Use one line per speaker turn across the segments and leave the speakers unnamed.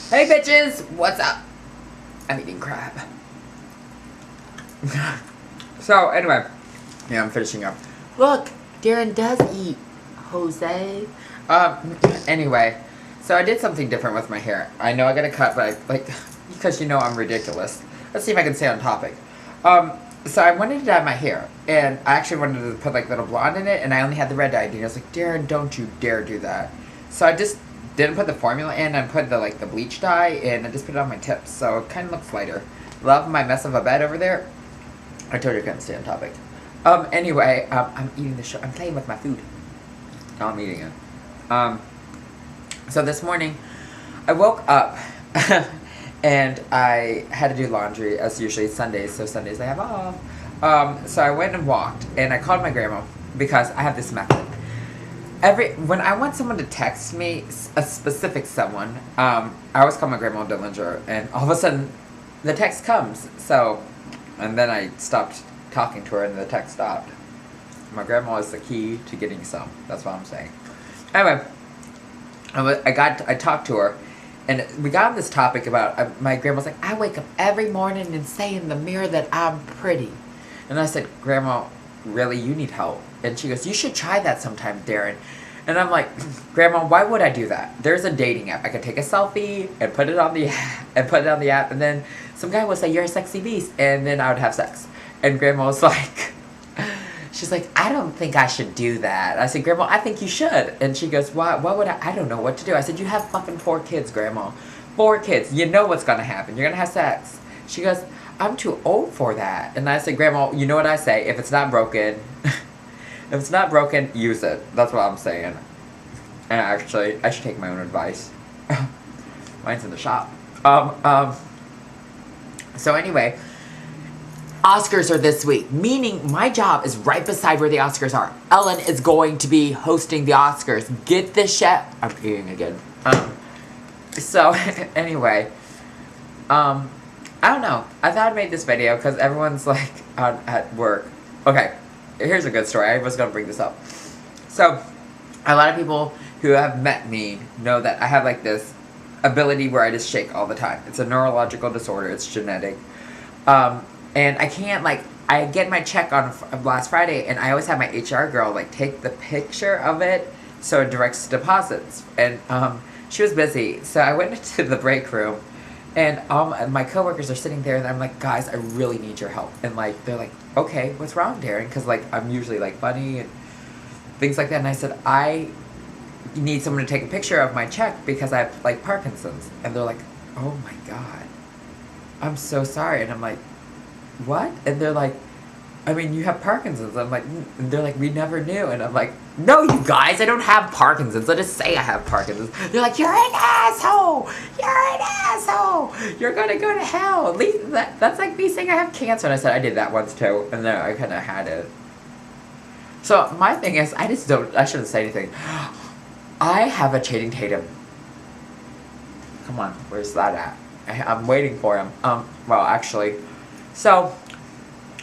Hey bitches, what's up? I'm eating crab. So anyway, yeah, I'm finishing up. Look, Darren does eat, Jose. Anyway, so I did something different with my hair. I know I got a cut, but because you know I'm ridiculous. Let's see if I can stay on topic. So I wanted to dye my hair, and I actually wanted to put like little blonde in it, and I only had the red dye. And I was like, Darren, don't you dare do that. So I just didn't put the formula in. I put the bleach dye, and I just put it on my tips, so it kind of looks lighter. Love my mess of a bed over there. I told you I couldn't stay on topic. Anyway, I'm eating the show. I'm playing with my food. No, I'm eating it. So this morning, I woke up. And I had to do laundry, as usually Sundays, so Sundays I have off. So I went and walked, and I called my grandma, because I have this method. When I want someone to text me, a specific someone, I always call my grandma Dillinger, and all of a sudden, the text comes. So, and then I stopped talking to her, and the text stopped. My grandma is the key to getting some. That's what I'm saying. Anyway, I talked to her. And we got on this topic about, my grandma's like, I wake up every morning and say in the mirror that I'm pretty. And I said, Grandma, really, you need help. And she goes, you should try that sometime, Darren. And I'm like, Grandma, why would I do that? There's a dating app. I could take a selfie and put it on the app, and then some guy would say, you're a sexy beast, and then I would have sex. And Grandma was like, she's like, I don't think I should do that. I said, Grandma, I think you should. And she goes, why would I don't know what to do. I said, you have fucking 4 kids, Grandma. 4 kids. You know what's going to happen. You're going to have sex. She goes, I'm too old for that. And I said, Grandma, you know what I say? If it's not broken, use it. That's what I'm saying. And actually, I should take my own advice. Mine's in the shop. So anyway, Oscars are this week, meaning my job is right beside where the Oscars are. Ellen is going to be hosting the Oscars. Get this shit. I'm eating again. So, anyway, I don't know. I thought I made this video because everyone's like at work. Okay, here's a good story. I was going to bring this up. So, a lot of people who have met me know that I have like this ability where I just shake all the time. It's a neurological disorder. It's genetic. And I can't, I get my check on last Friday, and I always have my HR girl, take the picture of it so it directs deposits. And she was busy, so I went into the break room, and my coworkers are sitting there, and I'm like, guys, I really need your help. And, they're like, okay, what's wrong, Darren? Because, I'm usually, funny and things like that. And I said, I need someone to take a picture of my check because I have, Parkinson's. And they're like, oh, my God. I'm so sorry. And I'm like, what? And they're like, I mean, you have Parkinson's. I'm like, and they're like, we never knew. And I'm like, no, you guys, I don't have Parkinson's. I just say I have Parkinson's. They're like, you're an asshole. You're an asshole. You're going to go to hell. At least that's like me saying I have cancer. And I said, I did that once too. And then I kind of had it. So my thing is, I shouldn't say anything. I have a Channing Tatum. Come on, where's that at? I'm waiting for him. Well, actually, so,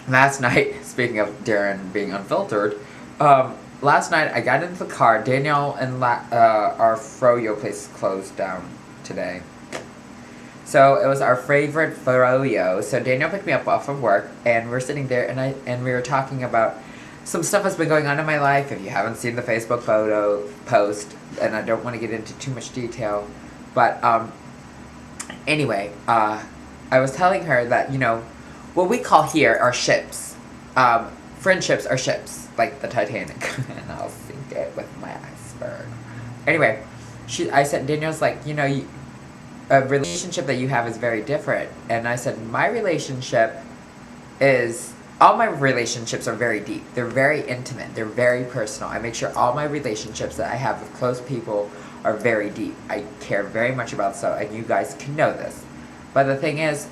last night, speaking of Darren being unfiltered, last night I got into the car. Danielle and our froyo place closed down today. So, it was our favorite froyo. So, Danielle picked me up off of work, and we're sitting there, and we were talking about some stuff that's been going on in my life. If you haven't seen the Facebook photo post, and I don't want to get into too much detail, but, anyway, I was telling her that, what we call here are ships. Friendships are ships, like the Titanic. And I'll sink it with my iceberg. Anyway, I said, Danielle's like, a relationship that you have is very different. And I said, all my relationships are very deep. They're very intimate. They're very personal. I make sure all my relationships that I have with close people are very deep. I care very much about so, and you guys can know this. But the thing is,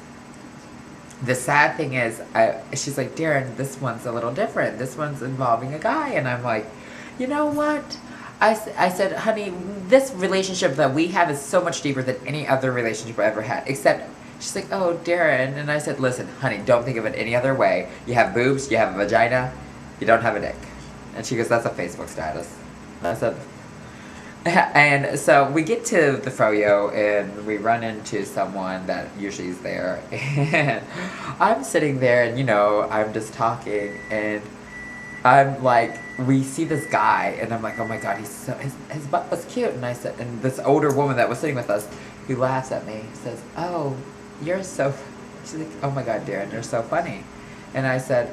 the sad thing is, she's like, Darren, this one's a little different. This one's involving a guy. And I'm like, you know what? I said, honey, this relationship that we have is so much deeper than any other relationship I ever had. Except, she's like, oh, Darren. And I said, listen, honey, don't think of it any other way. You have boobs, you have a vagina, you don't have a dick. And she goes, that's a Facebook status. And I said, And so we get to the froyo and we run into someone that usually is there. And I'm sitting there and, I'm just talking and I'm like, we see this guy and I'm like, oh my God, his butt was cute. And I said, and this older woman that was sitting with us, who laughs at me, says, oh, you're so, she's like, oh my God, Darren, you're so funny. And I said,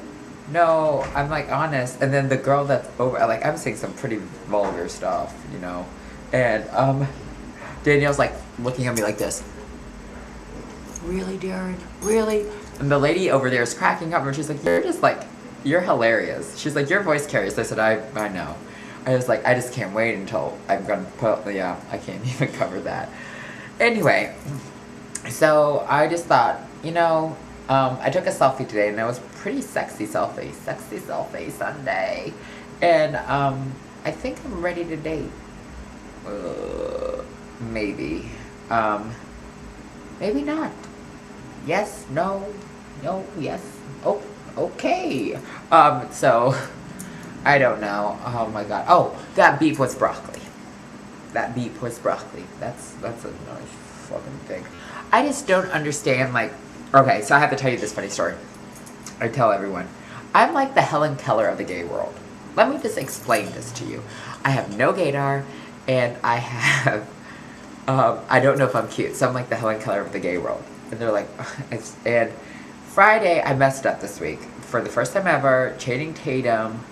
no, I'm like honest. And then the girl that's over, like I'm saying some pretty vulgar stuff, and Danielle's like looking at me like this. Really, Darren? Really? And the lady over there is cracking up and she's like, you're hilarious. She's like, your voice carries. I said, I know. I was like, I just can't wait until I'm gonna I can't even cover that. Anyway, so I just thought, I took a selfie today and it was pretty sexy selfie Sunday. And I think I'm ready to date. Maybe. Maybe not. Yes, no, yes. Oh, okay. So, I don't know. Oh my God. Oh, that beef was broccoli. That's another fucking thing. I just don't understand, okay, so I have to tell you this funny story. I tell everyone. I'm like the Helen Keller of the gay world. Let me just explain this to you. I have no gaydar. And I have, I don't know if I'm cute, so I'm like the Helen Keller of the gay world. And they're like, and Friday, I messed up this week. For the first time ever, Channing Tatum,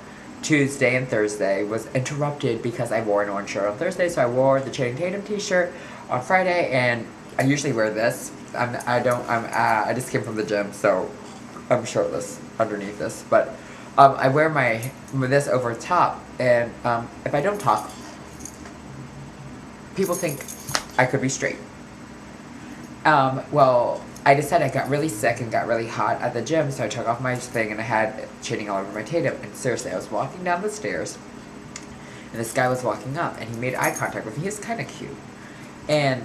Tuesday and Thursday, was interrupted because I wore an orange shirt on Thursday, so I wore the Channing Tatum t-shirt on Friday, and I usually wear this. I just came from the gym, so I'm shirtless underneath this, but I wear this over top, and if I don't talk, people think I could be straight. Well, I decided I got really sick and got really hot at the gym, so I took off my thing and I had Channing all over my Tatum. And seriously, I was walking down the stairs, and this guy was walking up, and he made eye contact with me. He was kind of cute. And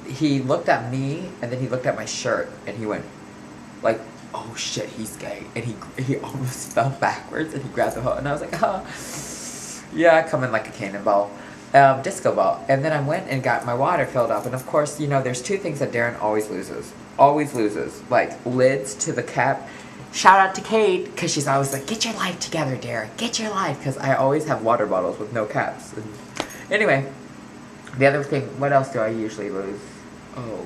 he looked at me, and then he looked at my shirt, and he went, like, oh shit, he's gay. And he almost fell backwards, and he grabbed the hoe, and I was like, oh, yeah, I come in like a cannonball. Disco ball. And then I went and got my water filled up. And of course, there's two things that Darren always loses. Always loses. Like, lids to the cap. Shout out to Kate, because she's always like, get your life together, Darren. Get your life. Because I always have water bottles with no caps. And anyway, the other thing, what else do I usually lose? Oh,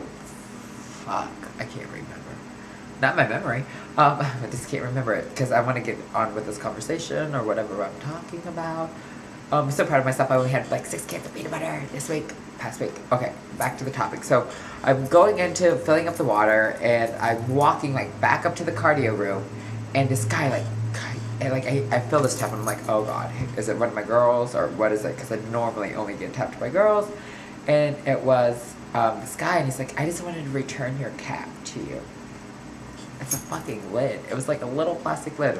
fuck. I can't remember. Not my memory. I just can't remember it, because I want to get on with this conversation or whatever I'm talking about. I'm so proud of myself. I only had like 6 cans of peanut butter past week. Okay, back to the topic. So I'm going into filling up the water, and I'm walking back up to the cardio room, and this guy I feel this tap, and I'm like, oh God, is it one of my girls or what is it? Because I normally only get tapped by girls, and it was this guy, and he's like, I just wanted to return your cap to you. It's a fucking lid. It was like a little plastic lid.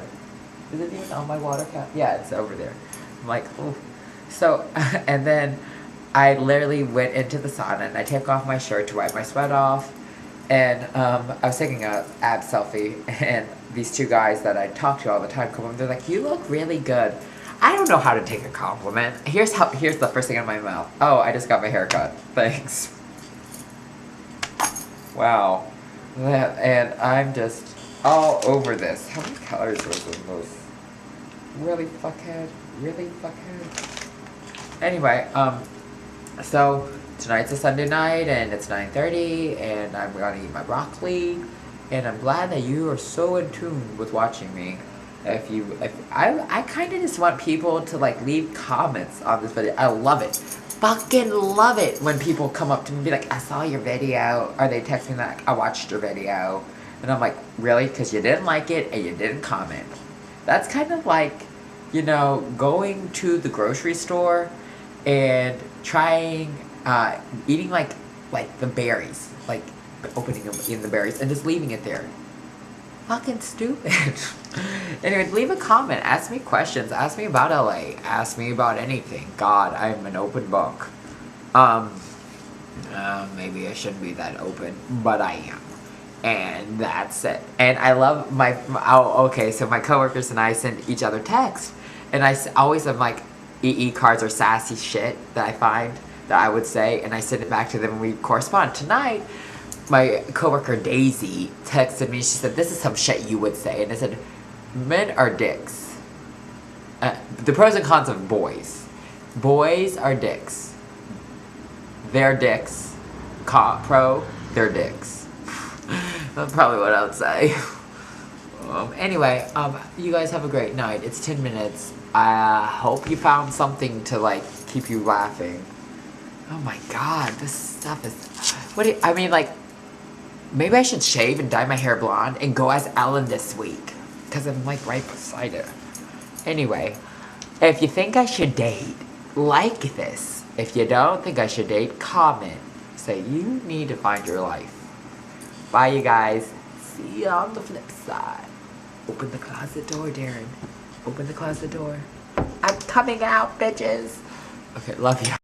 Is it even on my water cap? Yeah, it's over there. I'm like, ooh. So, and then I literally went into the sauna and I took off my shirt to wipe my sweat off. And I was taking a ab selfie, and these two guys that I talk to all the time come up and they're like, you look really good. I don't know how to take a compliment. Here's the first thing in my mouth. Oh, I just got my hair cut. Thanks. Wow. And I'm just all over this. How many calories was in those? Really, fuckhead? Really, fuckhead? Anyway, so tonight's a Sunday night, and it's 9:30, and I'm gonna eat my broccoli, and I'm glad that you are so in tune with watching me. I kind of just want people to leave comments on this video. I love it. Fucking love it when people come up to me and be like, I saw your video, or they text me I watched your video, and I'm like, really? Because you didn't like it and you didn't comment. That's kind of like, going to the grocery store and trying, eating the berries, opening them in the berries and just leaving it there. Fucking stupid. Anyway, leave a comment. Ask me questions. Ask me about LA. Ask me about anything. God, I'm an open book. Maybe I shouldn't be that open, but I am. And that's it. And I love so my coworkers and I send each other texts. And I always am like, EE cards are sassy shit that I find that I would say, and I send it back to them and we correspond. Tonight, my coworker Daisy texted me. She said, "This is some shit you would say," and I said, "Men are dicks. The pros and cons of boys. Boys are dicks. They're dicks. They're dicks." That's probably what I would say. Anyway, you guys have a great night. It's 10 minutes. I hope you found something to, like, keep you laughing. Oh my god, this stuff is... I mean, like, maybe I should shave and dye my hair blonde and go as Ellen this week. Because I'm, like, right beside her. Anyway, if you think I should date, like this. If you don't think I should date, comment. Say, you need to find your life. Bye, you guys. See you on the flip side. Open the closet door, Darren. Open the closet door. I'm coming out, bitches. Okay, love you.